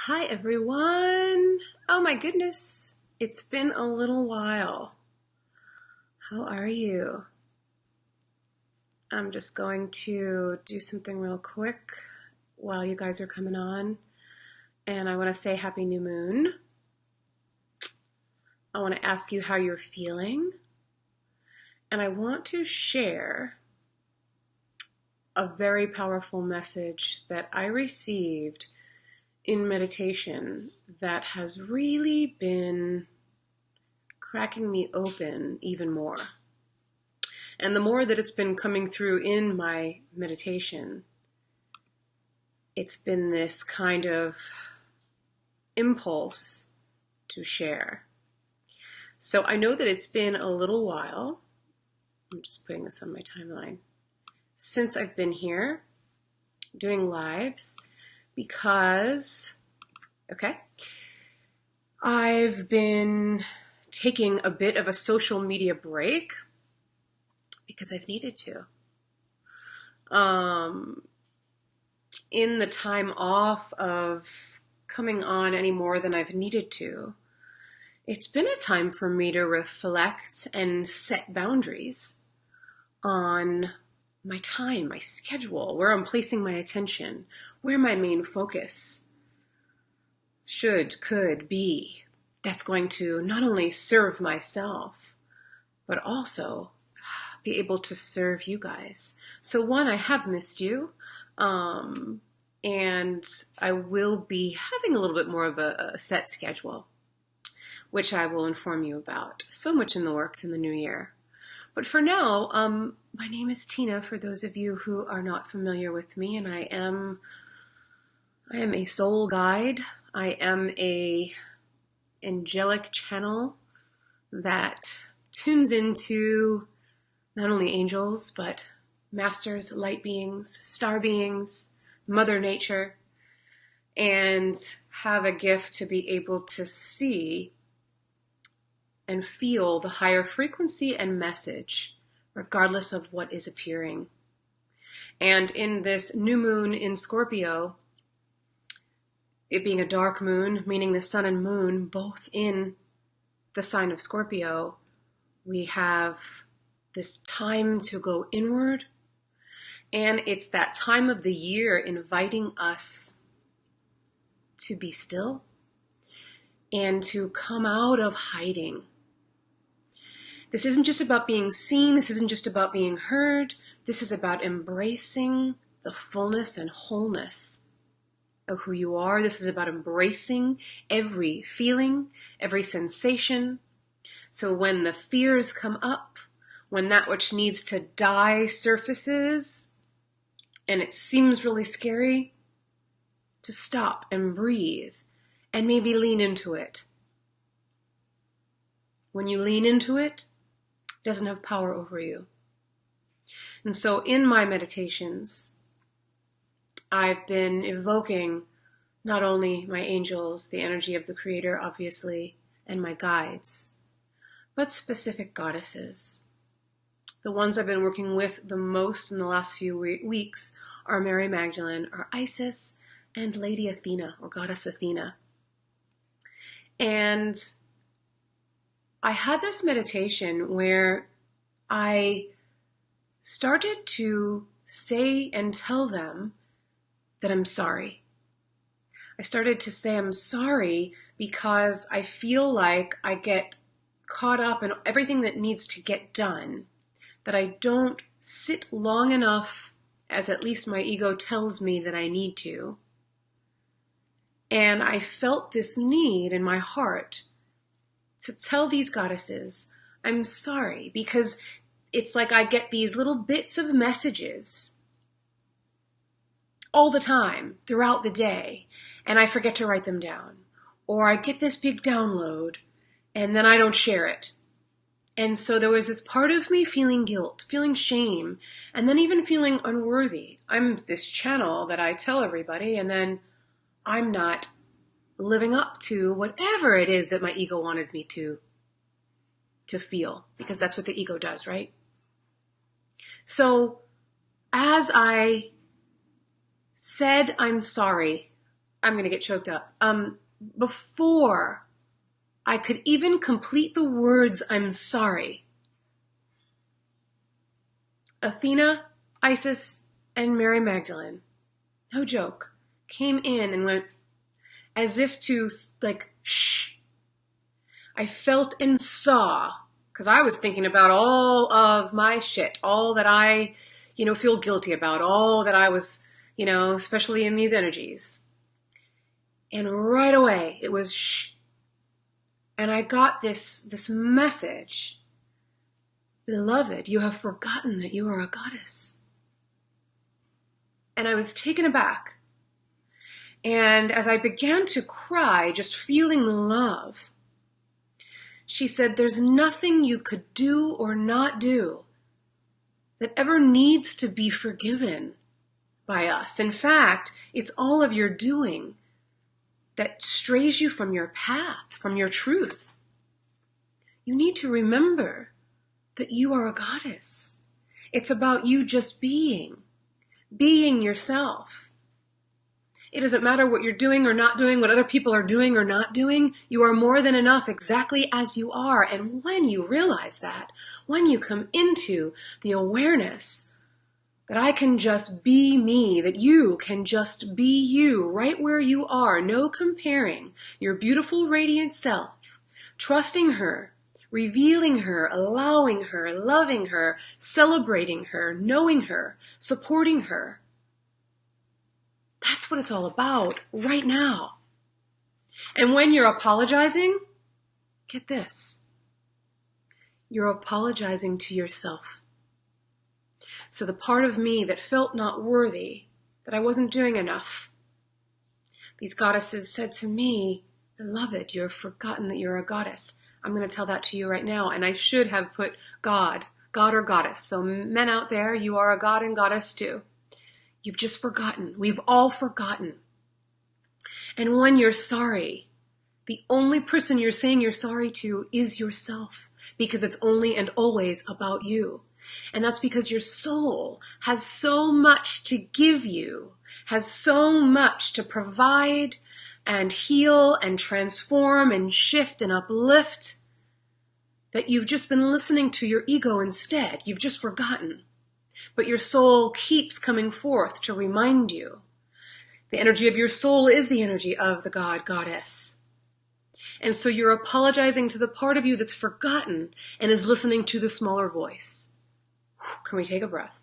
Hi everyone! Oh my goodness, it's been a little while. How are you? I'm just going to do something real quick while you guys are coming on. And I want to say Happy New Moon. I want to ask you how you're feeling. And I want to share a very powerful message that I received in meditation that has really been cracking me open even more. And the more that it's been coming through in my meditation, it's been this kind of impulse to share. So I know that it's been a little while. I'm just putting this on my timeline. Since I've been here doing lives because, I've been taking a bit of a social media break because I've needed to. In the time off of coming on any more than I've needed to, it's been a time for me to reflect and set boundaries on my time, my schedule, where I'm placing my attention, where my main focus could be. That's going to not only serve myself, but also be able to serve you guys. So one, I have missed you, and I will be having a little bit more of a set schedule, which I will inform you about. So much in the works in the new year. But for now, my name is Tina, for those of you who are not familiar with me, and I am a soul guide. I am a angelic channel that tunes into not only angels, but masters, light beings, star beings, Mother Nature, and have a gift to be able to see and feel the higher frequency and message, regardless of what is appearing. And in this new moon in Scorpio, it being a dark moon, meaning the sun and moon both in the sign of Scorpio, we have this time to go inward. And it's that time of the year inviting us to be still and to come out of hiding. This isn't just about being seen. This isn't just about being heard. This is about embracing the fullness and wholeness of who you are. This is about embracing every feeling, every sensation. So when the fears come up, when that which needs to die surfaces, and it seems really scary, to stop and breathe and maybe lean into it. When you lean into it, it doesn't have power over you. And so in my meditations, I've been evoking not only my angels, the energy of the Creator, obviously, and my guides, but specific goddesses. The ones I've been working with the most in the last few weeks are Mary Magdalene, or Isis, and Lady Athena, or Goddess Athena. And I had this meditation where I started to say and tell them that I'm sorry. I started to say I'm sorry because I feel like I get caught up in everything that needs to get done, that I don't sit long enough, as at least my ego tells me that I need to. And I felt this need in my heart to tell these goddesses, I'm sorry, because it's like I get these little bits of messages all the time throughout the day, and I forget to write them down. Or I get this big download, and then I don't share it. And so there was this part of me feeling guilt, feeling shame, and then even feeling unworthy. I'm this channel that I tell everybody, and then I'm not living up to whatever it is that my ego wanted me to feel, because that's what the ego does, right? So as I said I'm sorry, I'm going to get choked up. Before I could even complete the words, I'm sorry, Athena, Isis, and Mary Magdalene, no joke, came in and went as if to, like, shh. I felt and saw, because I was thinking about all of my shit, all that I, feel guilty about, all that I was, especially in these energies. And right away, it was shh. And I got this message. Beloved, you have forgotten that you are a goddess. And I was taken aback. And as I began to cry, just feeling love, she said, there's nothing you could do or not do that ever needs to be forgiven by us. In fact, it's all of your doing that strays you from your path, from your truth. You need to remember that you are a goddess. It's about you just being yourself. It doesn't matter what you're doing or not doing, what other people are doing or not doing. You are more than enough exactly as you are. And when you realize that, when you come into the awareness that I can just be me, that you can just be you right where you are, no comparing your beautiful, radiant self, trusting her, revealing her, allowing her, loving her, celebrating her, knowing her, supporting her. That's what it's all about right now. And when you're apologizing, get this. You're apologizing to yourself. So the part of me that felt not worthy, that I wasn't doing enough, these goddesses said to me, beloved, you've forgotten that you're a goddess. I'm going to tell that to you right now. And I should have put God or goddess. So men out there, you are a god and goddess too. You've just forgotten. We've all forgotten. And when you're sorry, the only person you're saying you're sorry to is yourself, because it's only and always about you. And that's because your soul has so much to give you, has so much to provide and heal and transform and shift and uplift, that you've just been listening to your ego instead. You've just forgotten. But your soul keeps coming forth to remind you. The energy of your soul is the energy of the god, goddess. And so you're apologizing to the part of you that's forgotten and is listening to the smaller voice. Can we take a breath?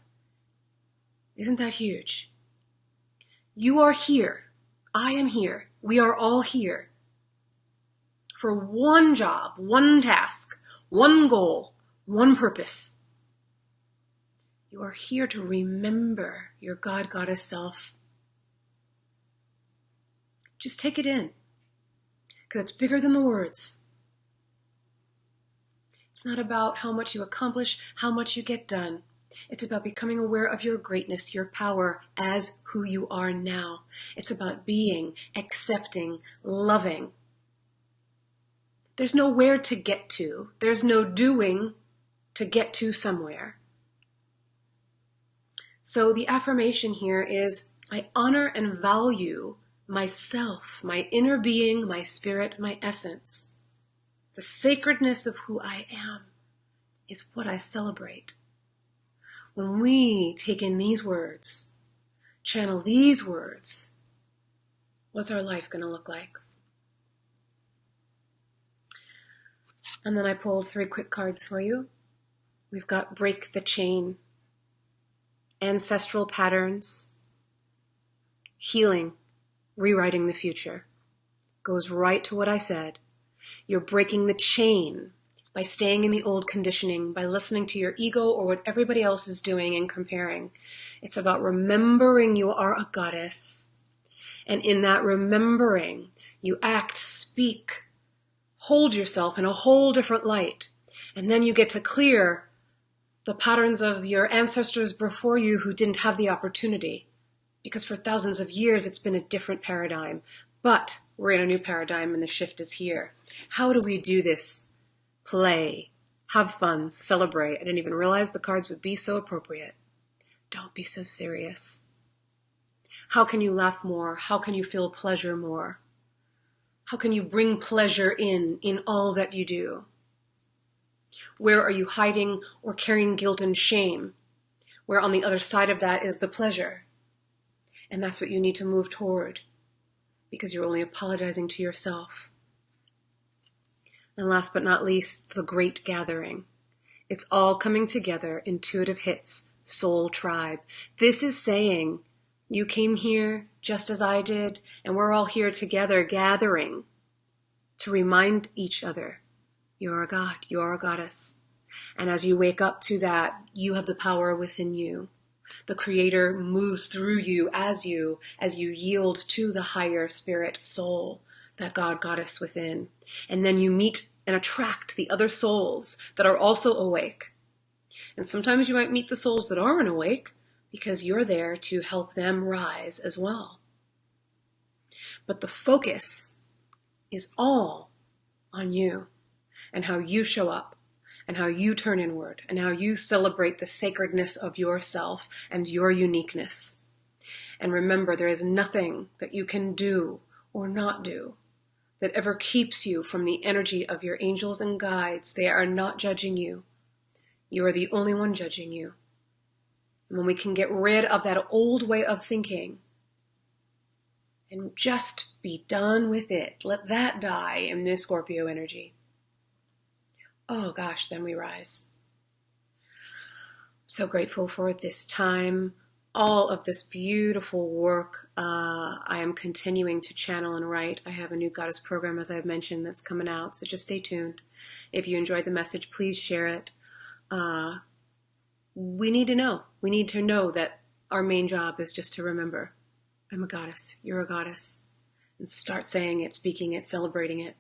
Isn't that huge? You are here. I am here. We are all here for one job, one task, one goal, one purpose. You are here to remember your God, goddess self. Just take it in, because it's bigger than the words. It's not about how much you accomplish, how much you get done. It's about becoming aware of your greatness, your power as who you are now. It's about being, accepting, loving. There's nowhere to get to. There's no doing to get to somewhere. So the affirmation here is, I honor and value myself, my inner being, my spirit, my essence. The sacredness of who I am is what I celebrate. When we take in these words, channel these words, what's our life going to look like? And then I pulled 3 quick cards for you. We've got Break the Chain, Ancestral Patterns, Healing, Rewriting the Future. Goes right to what I said. You're breaking the chain by staying in the old conditioning, by listening to your ego or what everybody else is doing and comparing. It's about remembering you are a goddess. And in that remembering, you act, speak, hold yourself in a whole different light. And then you get to clear the patterns of your ancestors before you who didn't have the opportunity. Because for thousands of years, it's been a different paradigm. But we're in a new paradigm and the shift is here. How do we do this? Play, have fun, celebrate. I didn't even realize the cards would be so appropriate. Don't be so serious. How can you laugh more? How can you feel pleasure more? How can you bring pleasure in all that you do? Where are you hiding or carrying guilt and shame? Where on the other side of that is the pleasure? And that's what you need to move toward, because you're only apologizing to yourself. And last but not least, the great gathering. It's all coming together, intuitive hits, soul tribe. This is saying, you came here just as I did, and we're all here together gathering to remind each other, you're a god, you're a goddess. And as you wake up to that, you have the power within you. The Creator moves through you as you yield to the higher spirit soul, that God, goddess within. And then you meet and attract the other souls that are also awake. And sometimes you might meet the souls that aren't awake because you're there to help them rise as well. But the focus is all on you and how you show up and how you turn inward and how you celebrate the sacredness of yourself and your uniqueness. And remember, there is nothing that you can do or not do that ever keeps you from the energy of your angels and guides. They are not judging you. You are the only one judging you. And when we can get rid of that old way of thinking and just be done with it, let that die in this Scorpio energy. Oh gosh, then we rise. So grateful for this time, all of this beautiful work. I am continuing to channel and write. I have a new goddess program, as I've mentioned, that's coming out, so just stay tuned. If you enjoyed the message, please share it. We need to know. We need to know that our main job is just to remember, I'm a goddess, you're a goddess, and start saying it, speaking it, celebrating it.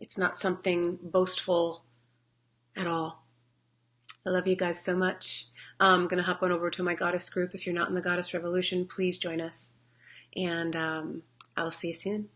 It's not something boastful at all. I love you guys so much. I'm going to hop on over to my goddess group. If you're not in the Goddess Revolution, please join us. And I'll see you soon.